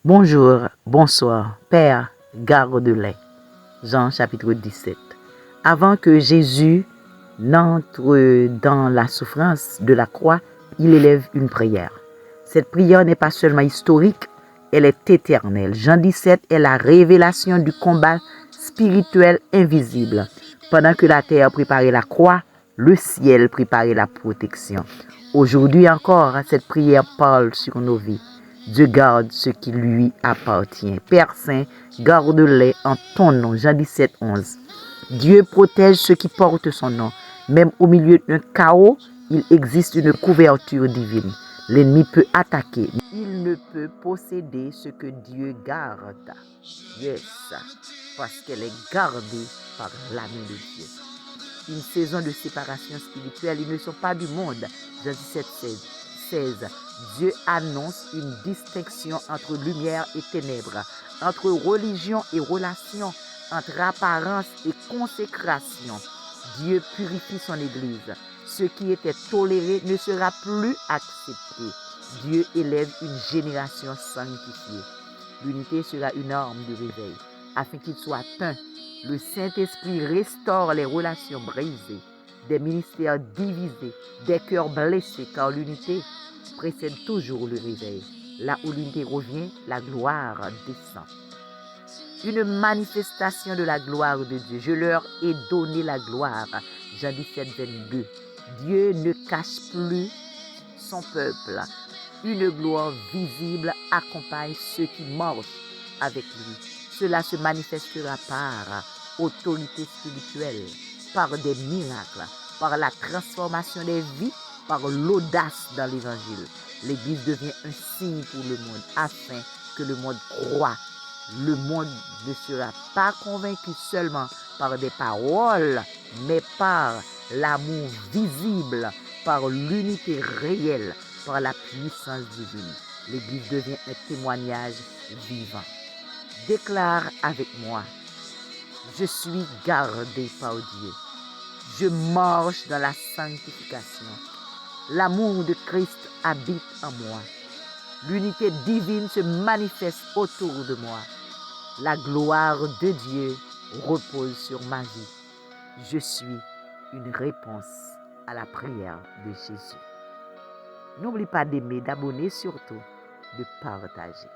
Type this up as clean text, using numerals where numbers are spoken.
Bonjour, bonsoir, Père, garde-les. Jean chapitre 17. Avant que Jésus n'entre dans la souffrance de la croix, il élève une prière. Cette prière n'est pas seulement historique, elle est éternelle. Jean 17 est la révélation du combat spirituel invisible. Pendant que la terre préparait la croix, le ciel préparait la protection. Aujourd'hui encore, cette prière parle sur nos vies. Dieu garde ce qui lui appartient. Père Saint, garde-les en ton nom. Jean 17, 11. Dieu protège ceux qui portent son nom. Même au milieu d'un chaos, il existe une couverture divine. L'ennemi peut attaquer. Il ne peut posséder ce que Dieu garde. Yes, parce qu'elle est gardée par la main de Dieu. Une saison de séparation spirituelle, ils ne sont pas du monde. Jean 17, 16. Dieu annonce une distinction entre lumière et ténèbres, entre religion et relation, entre apparence et consécration. Dieu purifie son Église. Ce qui était toléré ne sera plus accepté. Dieu élève une génération sanctifiée. L'unité sera une arme de réveil, afin qu'il soit un. Le Saint-Esprit restaure les relations brisées, des ministères divisés, des cœurs blessés, car l'unité précède toujours le réveil. Là où l'unité revient, la gloire descend. Une manifestation de la gloire de Dieu. Je leur ai donné la gloire. Jean 17, 22. Dieu ne cache plus son peuple. Une gloire visible accompagne ceux qui marchent avec lui. Cela se manifestera par autorité spirituelle, par des miracles, par la transformation des vies, par l'audace dans l'évangile. L'Église devient un signe pour le monde afin que le monde croie. Le monde ne sera pas convaincu seulement par des paroles, mais par l'amour visible, par l'unité réelle, par la puissance divine. L'Église devient un témoignage vivant. Déclare avec moi: je suis gardé par Dieu. Je marche dans la sanctification. L'amour de Christ habite en moi. L'unité divine se manifeste autour de moi. La gloire de Dieu repose sur ma vie. Je suis une réponse à la prière de Jésus. N'oublie pas d'aimer, d'abonner, surtout de partager.